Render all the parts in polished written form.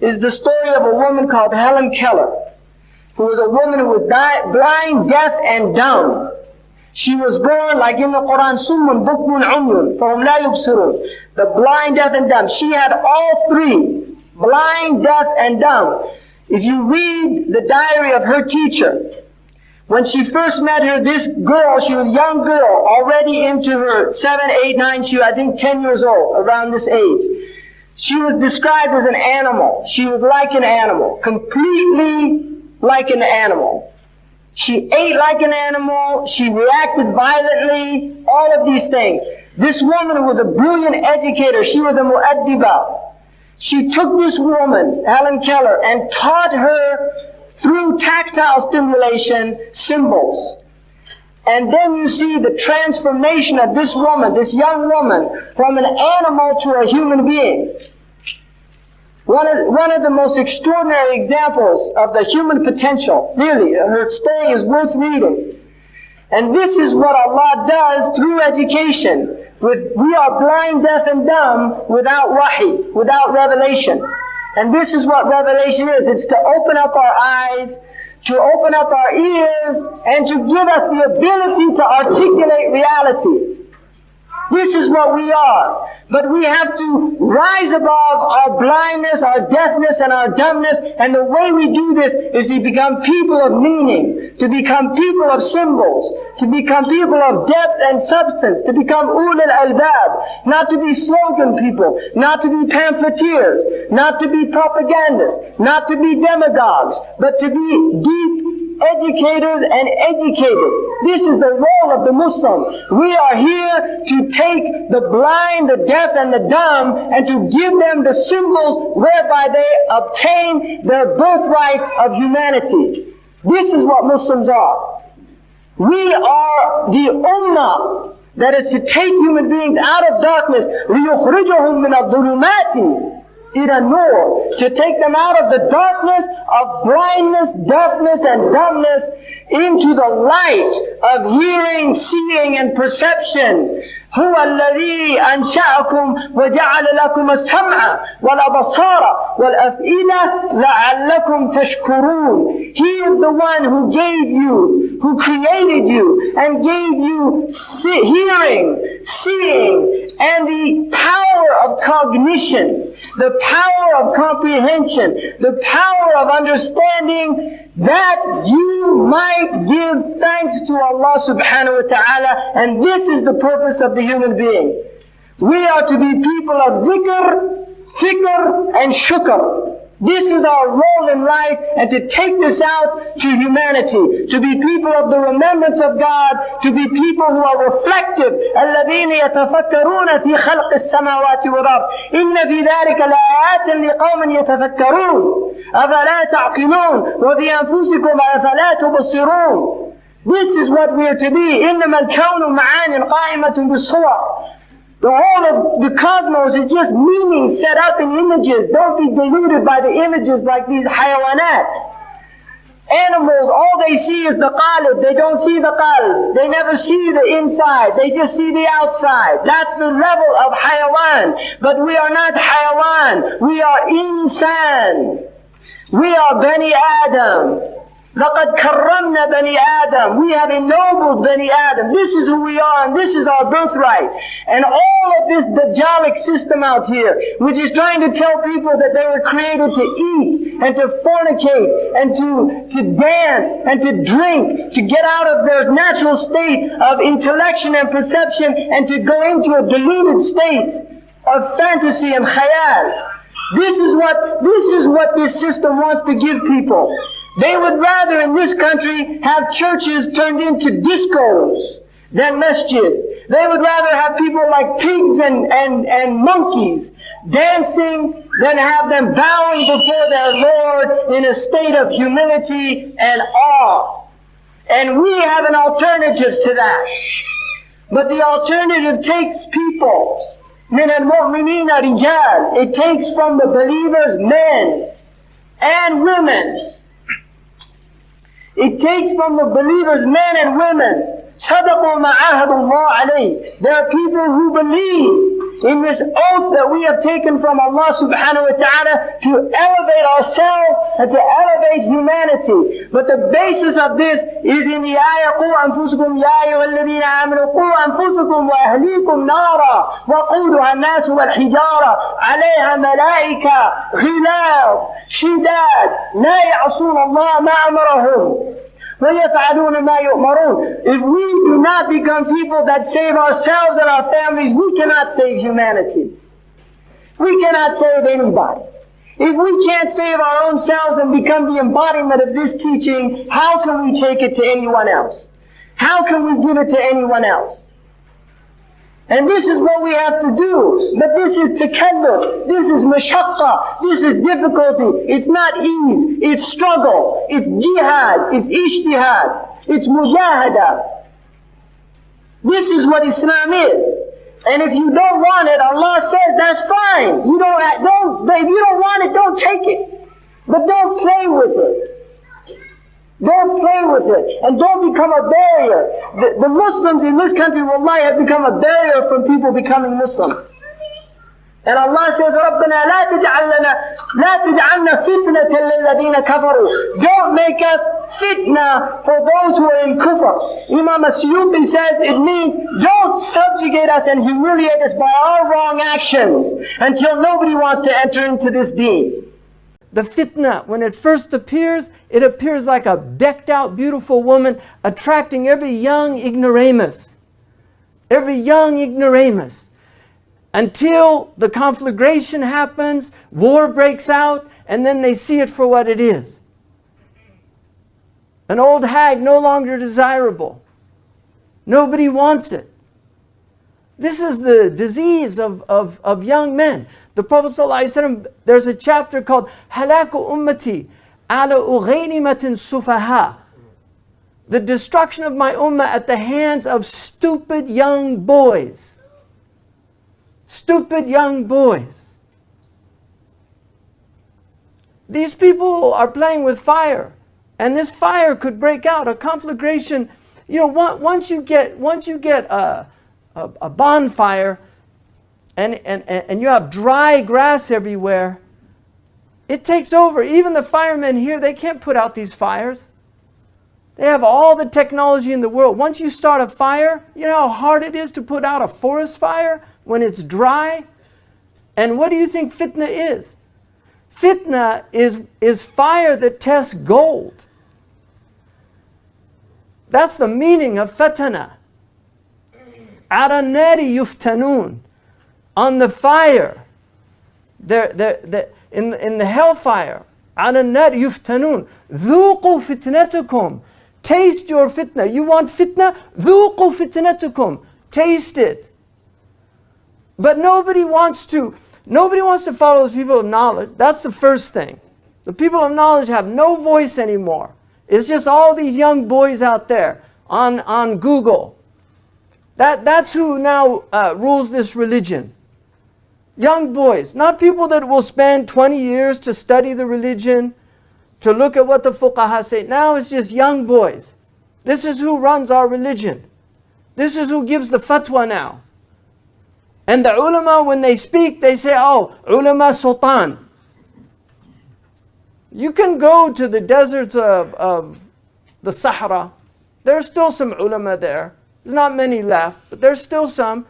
is the story of a woman called Helen Keller, who was a woman who was blind, deaf, and dumb. She was born, like in the Quran, Summun, Bukmun, Umyun, Fahum La Yubsirun, the blind, deaf, and dumb. She had all three, blind, deaf, and dumb. If you read the diary of her teacher, when she first met her, this girl, she was a young girl, already into her 7, 8, 9, she was, I think, 10 years old, around this age. She was described as an animal. She was like an animal, completely like an animal. She ate like an animal, she reacted violently, all of these things. This woman was a brilliant educator, she was a mu'addiba. She took this woman, Helen Keller, and taught her through tactile stimulation, symbols. And then you see the transformation of this woman, this young woman, from an animal to a human being. One of the most extraordinary examples of the human potential, really, her story is worth reading. And this is what Allah does through education. We are blind, deaf, and dumb without wahi, without revelation. And this is what revelation is. It's to open up our eyes, to open up our ears, and to give us the ability to articulate reality. This is what we are. But we have to rise above our blindness, our deafness, and our dumbness. And the way we do this is to become people of meaning, to become people of symbols, to become people of depth and substance, to become ulul albab, not to be slogan people, not to be pamphleteers, not to be propagandists, not to be demagogues, but to be deep educators and educated. This is the role of the Muslim. We are here to take the blind, the deaf, and the dumb and to give them the symbols whereby they obtain their birthright of humanity. This is what Muslims are. We are the ummah that is to take human beings out of darkness, لِيُخْرِجُهُمْ مِنَ الظُّلُمَاتِ إِلَى النُّورِ, to take them out of the darkness of blindness, deafness, and dumbness into the light of hearing, seeing, and perception. هو الذي أنشأكم وجعل لكم السمع والأبصار والأفئدة لعلكم تشكرون. He is the one who gave you, who created you, and gave you hearing, seeing, and the power of cognition, the power of comprehension, the power of understanding, that you might give thanks to Allah subhanahu wa ta'ala. And this is the purpose of the human being. We are to be people of dhikr, fikr, and shukr. This is our role in life, and to take this out to humanity, to be people of the remembrance of God, to be people who are reflective. الَّذِينَ يَتَفَكَّرُونَ فِي خَلْقِ السَّمَاوَاتِ وَالْأَرْضِ إِنَّ فِي ذَلِكَ لَآيَاتٍ لِقَوْمٍ يَتَفَكَّرُونَ أَفَلَا تَعْقِلُونَ وَفِي أَنفُسِكُمْ أَفَلَا تُبْصِرُونَ. This is what we are to be. إِنَّمَا الْكَوْنُ مَعَانٍ قَائِمَةٌ بِالصُّوَرِ. The whole of the cosmos is just meaning set up in images. Don't be deluded by the images like these hayawanat. Animals, all they see is the qalb. They don't see the qalb. They never see the inside. They just see the outside. That's the level of hayawan. But we are not hayawan. We are insan. We are Bani Adam. لَقَدْ كَرَّمْنَا بَنِي آدَمَ. We have ennobled Bani Adam. This is who we are, and this is our birthright. And all of this Dajjalic system out here, which is trying to tell people that they were created to eat, and to fornicate, and to dance, and to drink, to get out of their natural state of intellection and perception, and to go into a deluded state of fantasy and khayal. This is what this system wants to give people. They would rather in this country have churches turned into discos than masjids. They would rather have people like pigs and monkeys dancing than have them bowing before their Lord in a state of humility and awe. And we have an alternative to that. But the alternative takes people. مِنَ الْمُؤْمِنِينَ رِجَالٍ. It takes from the believers men and women. It takes from the believers men and women. صَدَقُوا مَا عَاهَدُوا اللَّهَ عَلَيْهِ. There are people who believe in this oath that we have taken from Allah subhanahu wa ta'ala to elevate ourselves and to elevate humanity. But the basis of this is in the ayah, قُوْ أَنفُسُكُمْ يَا أَيُّهَا الَّذِينَ آمَنُوا قُوْ أَنفُسُكُمْ وَأَهْلِيكُمْ نَارًا وَقُودُهَا النَّاسُ وَالْحِجَارَةُ عَلَيْهَا مَلَائِكَةٌ غِلَاظٌ شِدَادٌ لَا يَعْصُونَ اللَّهَ مَا أَمَرَهُمْ وَيَفْعَلُونَ مَا يُؤْمَرُونَ. If we do not become people that save ourselves and our families, we cannot save humanity. We cannot save anybody. If we can't save our own selves and become the embodiment of this teaching, how can we take it to anyone else? How can we give it to anyone else? And this is what we have to do. But this is takalluf, this is mashaqqa, this is difficulty. It's not ease, it's struggle, it's jihad, it's ishtihad, it's mujahada. This is what Islam is. And if you don't want it, Allah says that's fine. If you don't want it, don't take it. But don't play with it. Don't play with it. And don't become a barrier. The Muslims in this country, wallahi, have become a barrier from people becoming Muslim. And Allah says, رَبَّنَا لَا تَجْعَلْنَا فِتْنَةً لِلَّذِينَ كَفَرُوا. Don't make us fitna for those who are in kufr. Imam As-Suyuti says it means don't subjugate us and humiliate us by our wrong actions until nobody wants to enter into this deen. The fitna, when it first appears, it appears like a decked out beautiful woman attracting every young ignoramus. Every young ignoramus. Until the conflagration happens, war breaks out, and then they see it for what it is. An old hag no longer desirable. Nobody wants it. This is the disease of young men. The Prophet ﷺ, there's a chapter called Halaku Ummati ala ughaynimatin sufaha. The destruction of my ummah at the hands of stupid young boys. Stupid young boys. These people are playing with fire, and this fire could break out. A conflagration, once you get a bonfire and you have dry grass everywhere, it takes over. Even the firemen here, they can't put out these fires. They have all the technology in the world. Once you start a fire, you know how hard it is to put out a forest fire when it's dry? And what do you think fitna is? Fitna is fire that tests gold. That's the meaning of fatana. Ala nari yuftanun. On the fire. In the hellfire. Ala nari yuftanun. Dhuqu fitnatukum. Taste your fitna. You want fitna? Dhuqu fitnatukum. Taste it. But nobody wants to follow the people of knowledge. That's the first thing. The people of knowledge have no voice anymore. It's just all these young boys out there on Google. That's who now rules this religion. Young boys, not people that will spend 20 years to study the religion, to look at what the fuqaha say. Now it's just young boys. This is who runs our religion. This is who gives the fatwa now. And the ulama, when they speak, they say, oh, ulama sultan. You can go to the deserts of the Sahara. There's still some ulama there. There's not many left, but there's still some.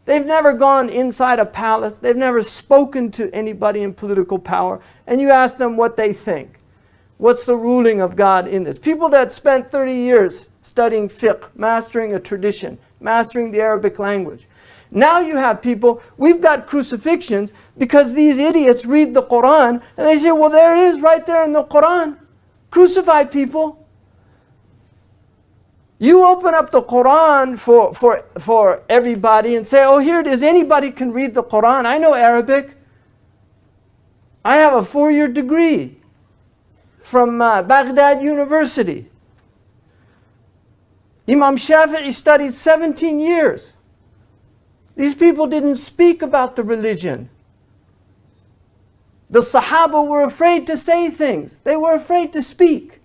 They've never gone inside a palace. They've never spoken to anybody in political power. And you ask them what they think. What's the ruling of God in this? People that spent 30 years studying fiqh, mastering a tradition, mastering the Arabic language. Now you have people, we've got crucifixions because these idiots read the Quran and they say, well, there it is right there in the Quran. Crucify people. You open up the Quran for everybody and say, oh, here it is. Anybody can read the Quran. I know Arabic. I have a 4-year degree from Baghdad University. Imam Shafi'i studied 17 years. These people didn't speak about the religion. The Sahaba were afraid to say things. They were afraid to speak.